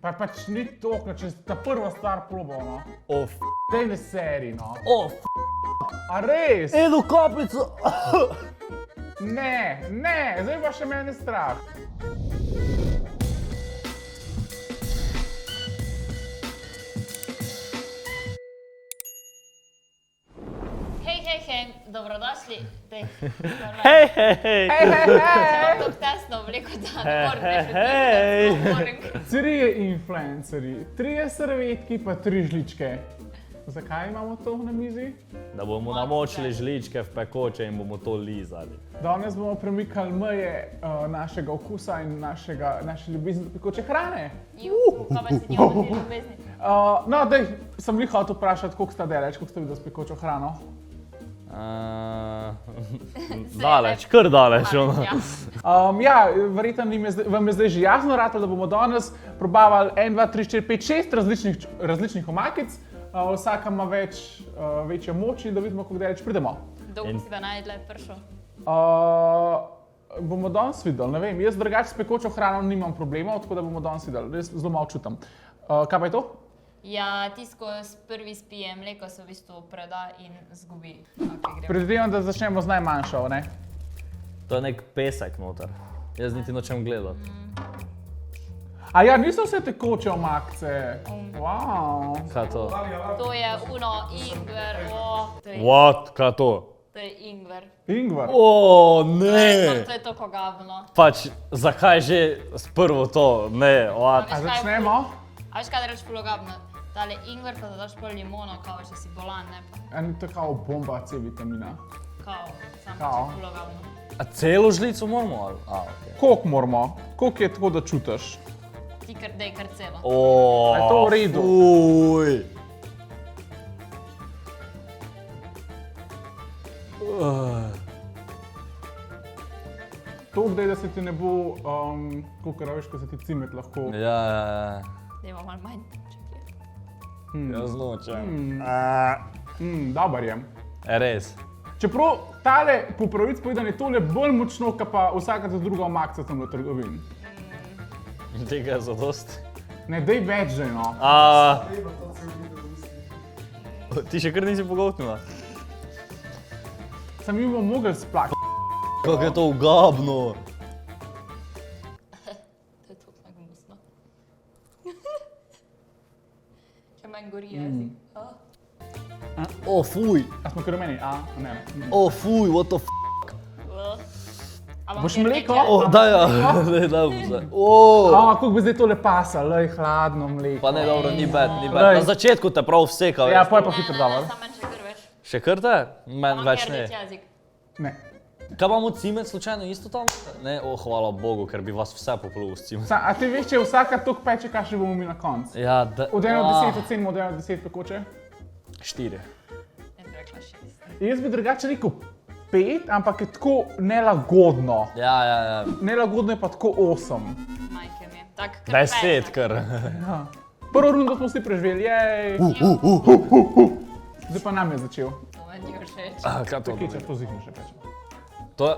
Pa pač ni toliko, če ta prva stvar probal, no. Dej ne seri, no. A res? Eno kapljico! Ne, zdaj pa še mene strah. Hej, dobrodošli. Hej! Tako tesno obleko, da ne morem reči. Trije influencerji, 3 servetki pa 3 žličke. Zakaj imamo to na mizi? Da bomo namočili žličke v pekoče in bomo to lizali. Danes bomo premikali meje našega okusa in naše ljubezni do pekoče hrane. Kaj pa si ti v tej ljubezni? No, daj, sem li hotel vprašati, koliko sta daleč, koliko sta videli s pekočo hrano? Daleč, kar daleč. Verjetno vam je zdaj že jasno ratalo, da bomo danes probavali 1, 2, 3, 4, 5, 6 različnih omakic. Vsaka ima večjo moč in da vidimo, kako daleč pridemo. Dolgo si da najdlje prišel? Bomo danes videli, ne vem. Jaz drugače s pekočo hrano nimam problemov, tako da bomo danes videli. Res zelo malo čutim. Kaj pa je to? Ja, tisto, ko prvi spije mleko, se v bistvu preda in zgubi. Predvidevam, da začnemo z najmanjšo, ne? To je nek pesek noter. Jaz niti nočem gledati. A ja, niso vse tekoče omakce. Wow. Kaj to? To je uno ingver, What? Kaj to? To je ingver. Ingvar. Ne! To je to kogavno. Pač, zakaj že prvo to? Ne, what? A začnemo? A veš kaj da reč pologavno? Tale ingver pa da daš pol limono, kao če si bolan, ne pa. To je kao bomba C vitamina. Kao, samo Kao. če pologavno. A celo žlico moramo? Ali? Ok. Koliko moramo? Koliko je tako, da čutiš? Ti dej kar celo. A je to v redu? Fuj. Toliko dej, da se ti ne bo, koliko veš, ko se ti cimet lahko. Ja. Dajmo malo manj, čekaj. Jaz nočem. Dobar je. Res. Čeprav tale, po pravici povedano, je tole bolj močno, kot pa vsaka druga omakca tam v trgovini. In tega je zadosti. Ne, dej več že, no. Ti še kar nisi pogoltnila? Sam mi bomo mogli splakati. Kako je to ugabno. To je toliko gnusno. Če manj gori jezik. Fuj. A smo kar v meni? Ne. Fuj, what the f***. Boš mleko? Daj, bom se. Kako bi zdaj tole pasalo, lej, hladno mleko. Pa ne, dobro, ni bed. Na začetku te prav vseka, Ja, veš. poj pa hitro dava. Samo manj še kar veš. Še kar te? Men več ne. jezik. Ne. Kaj imamo cimet slučajno isto tam? Ne, hvala Bogu, ker bi vas vse poplul s cimet. A ti veš, če vsaka toliko peče, kaj še bomo mi na koncu? Ja, da... Od 1 do 10 ocenimo, od 1 do 10 pekoče? 4. Ne bi rekla 6. Jaz bi drugače rekel 5, ampak je tako nelagodno. Ja. Nelagodno je pa tako 8. Majke mi. Tak kar 10 kar. Prvo rundo smo vsi preživeli, jej. Zdaj pa nam je začel. To meni ni všeč. Kaj to Kečap to zihno še peče. To je...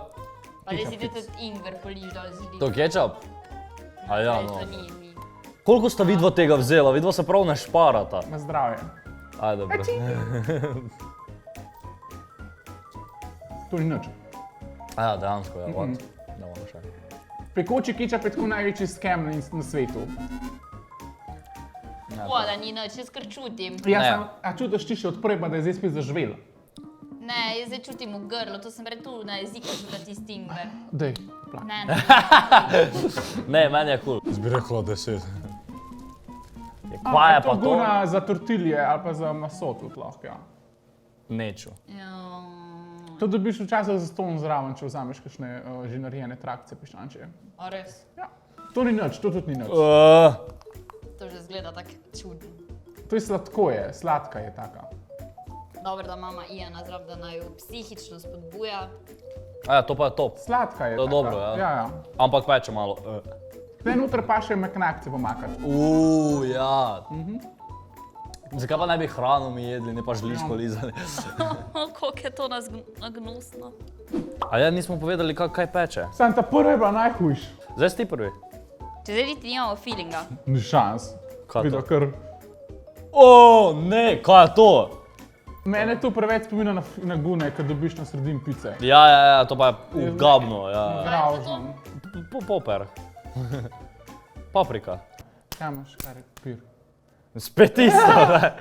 Pa da si ti tudi ingver poliš dol z To kečap? A ja, no. To ni. Koliko sta vidva tega vzela? Vidva se prav ne šparata. Na zdravje. Ajde, dobro. To ni nič. A ja, dejansko, ja, what? Damo še. Pekoči kečap je tako največji skem na svetu. Da ni nič, jaz kar čutim. A čutiš ti še od prvega, da je zdaj spet zaživelo? Ne, jaz zdaj čutim v grlu, to sem prej tu na jeziku čutila tisti ingver. Dej, plak. Ne. Ne, meni je cool. Jaz bi rekla 10. Kva je pa to? guna za tortilje ali pa za maso tudi lahko, ja. Neču. To dobiš včasih za ston zraven, če vzameš kakšne že narejene trakcije piščančje. A res? Ja. To ni nič, to tudi ni nič. To že zgleda tako čudno. To je sladkoje, sladka je taka. Dobro, da mama Iana zraven, da naj jo psihično spodbuja. A ja, to pa je top. Sladka je To je taka. dobro, ja. Ja. Ampak peče malo. Zdaj noter pa še meknakce pomakati. Ja. Zakaj pa ne bi hrano mi jedli, ne pa žličko lizali? Koliko je to gnusno. A ja, nismo povedali, kaj peče. Sam ta prva je bila najhujša. Zdaj si ti prvi. Če Če zdaj niti nimamo feelinga. Ni šans. Kaj to? Videl, kar... O, ne, kaj je to? Mene to preveč spomina na gune, kad dobiš na sredin pice. Ja, to pa je ugabno, ja. Graužen. Poper. Paprika. Kaj imaš, kar je papir? Spet isto, ne.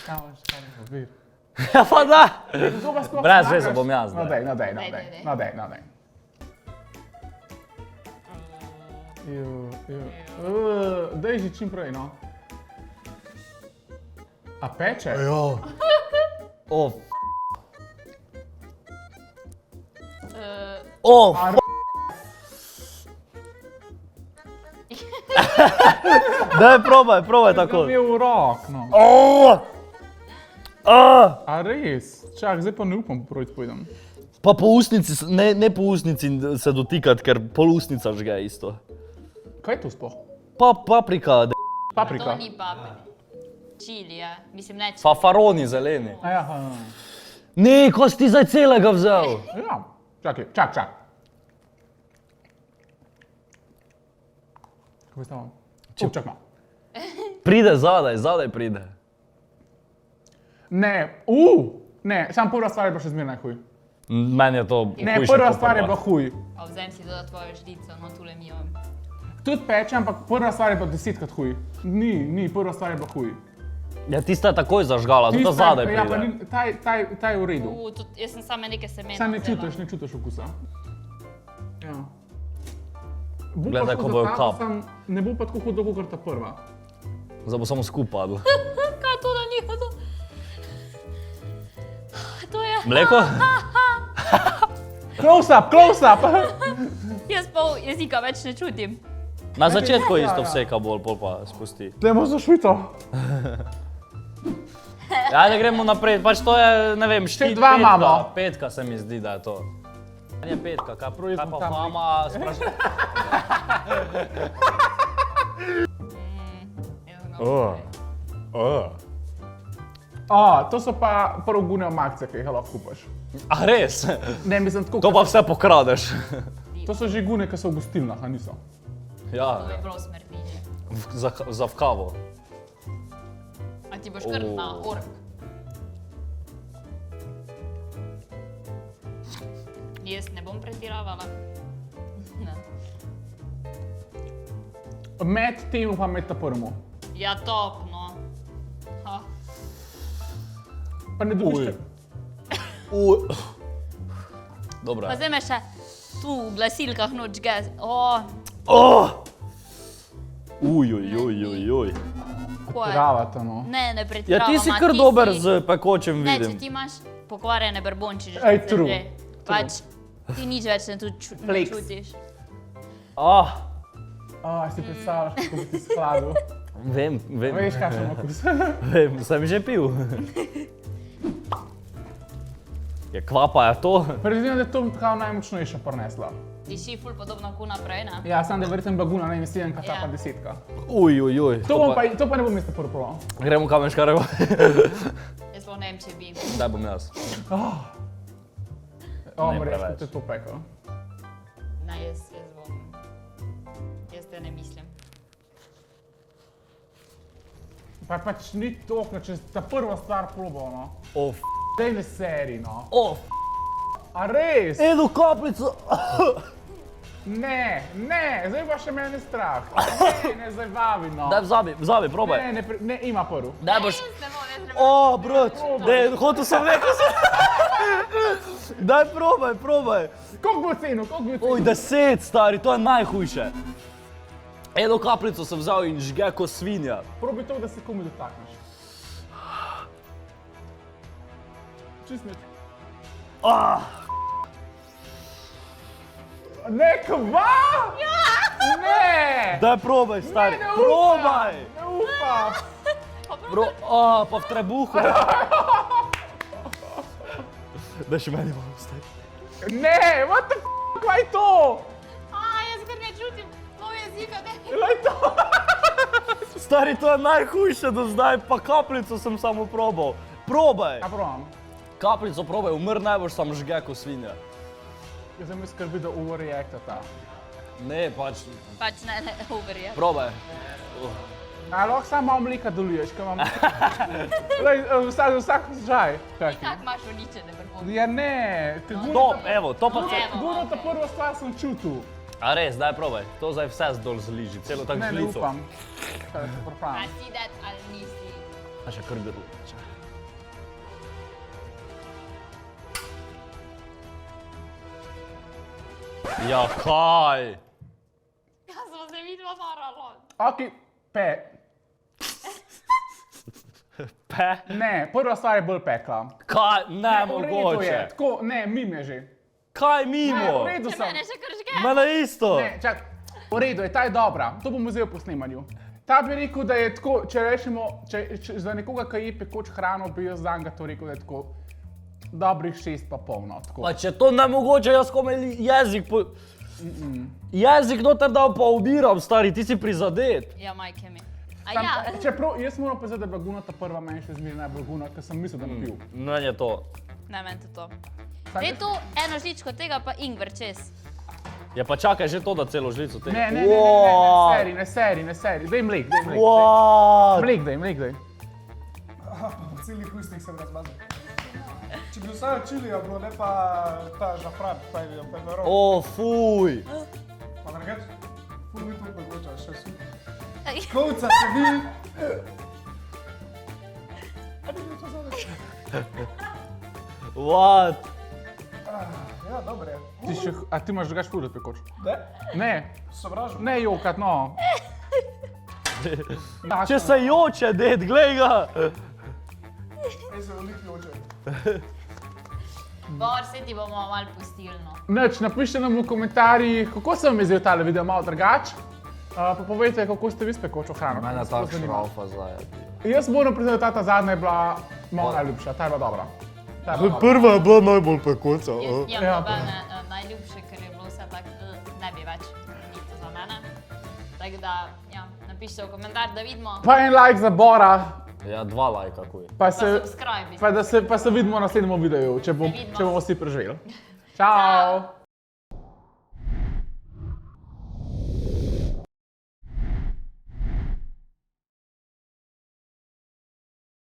Kaj imaš, kar je papir? Ja, pa da. Kako pa sploh Brez smakaš? veze bom jaz, No ne. dej. Dej že čim prej, no. A peče? Jo. O, o, A daj probaj tako. je v rok, no. O, A res? Čak, zdaj pa ne upam proti pojdem. pa po usnici, ne po usnici se dotikati, ker pol usnica žge isto. Kaj je to sploh? Paprika, To Paprika? ni paprika. Čili, ja. Mislim, ne čili. fafaroni zeleni. A ja, Ne, ko si ti zdaj celega vzel. ja. Čak. Kako je stalo? Čak malo. Pride zadaj pride. Ne, sam prva stvar je bila še zmeraj huj. Meni je to Ne, hujše prva kot stvar je prva. bila huj. A vzem si to tvojo žlico, no tule mi imam. Tudi peče, ampak prva stvar je bila 10krat huj. Ni, prva stvar je bila huj. Ja, tista je takoj zažgala, tudi zadaj Ja, pa pride. ni, ta je v redu. Jaz sem same neke semena Sam ne vzela. čutiš okusa. Ja. Bo Gledaj, pa ko šlo bo za ta, kap. samo ne bo pa tako hudo, kot ta prva. Zdaj bo samo skupaj padlo. Kaj to, da ni hodo? To je... Mleko? Close up! Jaz pol jezika več ne čutim. Na začetku ja, isto ja. vseka bolj, pol pa spusti. Dajmo za Švico. Ajde, gremo naprej, pač to je, ne vem, štit, dva imamo. petka se mi zdi, da je to. Je petka, kaj pa smo tam mama sprašuje? To so pa prvo gune omakce, ki jih lahko kupaš. A res? Ne, mislim tako. To pa vse pokradeš. To so že gune, ki so v gostilnah, a niso. To Ja, je prav smrtinje. za v kavo. A ti boš kar na ork. Jaz ne bom pretiravala. Ne. Med temu pa med ta prvemu. Ja, top, no. Ha. Pa ne dobiš. Dobro. Pa zdaj me še tu v glasilkah noč gez. Uj. Travata, no. Ne Ja, pretiravam. ti si a kar ti dober si- z pekočem, Ne, če vidim. ti imaš pokvarjene brbončiče, Ej, se true, že, pač ti nič več ne Flakes. čutiš. Si predstavljaš, kako bi ti skladil. Vem, Veš, kakšen okus. sem že pil. Ja, kvapa je to. Predvidevam, da je to kao najmočnejša prinesla. Diši ful podobno kot naprej, ne? Ja, sam da verjetno baguna, ne vem, 7, ta Ja. pa 10. Uj. To pa ne bom jaz prvo proval. Gremo kamen škarego. Jaz sploh ne vem, če bi. Daj bom jaz. Ne Mreš, preveč. kot je to pekel. Ne, jaz bom. Jaz te ne mislim. Pa pač ni toliko, če ta prva stvar probal, no. Dej ne seri, no. A res? Edu kapljico. Ne, zdaj pa še mene strah. Ne zabavi, no. Daj vzabi, probaj. Ne, ima prv. Daj boš. Jaz ne bom, jaz ne bom. Brat, daj, hotel sem Daj, probaj. Koliko bo ceno, Oj, 10, stari, to je najhujše. Eno kapljico sem vzal in žge ko svinja. Probi to, da se komu dotakneš. Čist ne. Ne, kva? Ja! Ne! Daj, probaj, stari, Ne probaj. upam. Pa v trebuhu. Daj še meni malo, stari. Ne, what the f***, kaj je to? Jaz kar ne čutim. To jezika ne. Kaj je to? Stari, to je najhujše do zdaj, pa kapljico sem samo probal. Probaj. Ja, probam. Kapljico probaj, umr ne boš, sam žge ko svinja. Jaz sem me skrbi, da overreacta ta. Ne, pač, Pač ne, over je. probaj. A lahko samo malo mleka doliješ, ko imam... Vsak žaj. Kako imaš uničene vrhunce? Ja ne, te To, evo, to pa... Evo. Gurno ta prva stvar sem čutil. A res, daj probaj. To zdaj vse zdol zliži, celo tako Ne, ne žlico. upam. Kaj se A pripravim. si det ali nisi? A še kar grlo. Ja, kaj? Ja smo se vidva moralo. Ok, pe. Pe? Ne, prva stvar je bolj pekla. Kaj? Ne, V redu je, mogoče. tako, ne, mim je že. Kaj Ne, mimo? v redu Če sem. mene še kar žge. Mene isto. Ne, čak, v redu je, ta je dobra, to bom vzel po snemanju. Ta bi rekel, da je tako, če rečemo, za nekoga, ki je pekoč hrano, bi jaz zanj to rekel, da je tako dobrih 6,5, no, tako. Pa če to ne mogoče, jaz komaj jezik po... Jezik noter dal pa ubiram, stari, ti si prizadet. Ja, majke mi. A Tam, ja, čeprav jaz moram povedati, da je bila Guna ta prva meni še zmeraj najbolj Guna, ker sem mislil, da bi bil. Meni je to. ne meni tudi to. Sam Daj jaz- tu eno žličko tega pa ingver čez. Ja pa čakaj že to, da celo žlico tega. Ne, ne, ne, ne, ne, ne seri, daj mlek, daj mlek. What? Mlek daj. Po celih ustih sem razmazal. Če bi vsaj čilija bilo, ne pa ta žafran, pa je bil peperov. O, fuj. Pa drugač, ful mi tu pekoča, še super. Ej, Kovca se vi. A ni bil to zadaj? What? Ja, dobro je. A ti imaš drugač ful od pekoč? Ne? Ne, Sovražim. ne jokat, no. Če se joče, ded, glej ga. Ej se veliki oče. Bor, se ti bomo malo pustili, no. Nič, napišite nam v komentarjih, kako se vam je zdel tale video malo drugač. Pa povejte, kako ste vi s pekočo hrano. Mene Me tako zelo zanima. šraufa zdaj. Jaz moram priznati, da ta zadnja je bila malo najljubša, ta je bila dobra. Ta je bila dobra. Prva je bila najbolj pekoča. Jaz Ja. imam nobene najljubše, ker je bilo vse tako, ne bi več, ni to za mene. Tako da, ja, napišite v komentar, da vidimo, Pa en like za Bora, Ja, 2 lajka, kuj. pa pa se, subscribe. pa se vidimo v naslednjem videu, če vidimo. bomo vsi preživeli. Čau!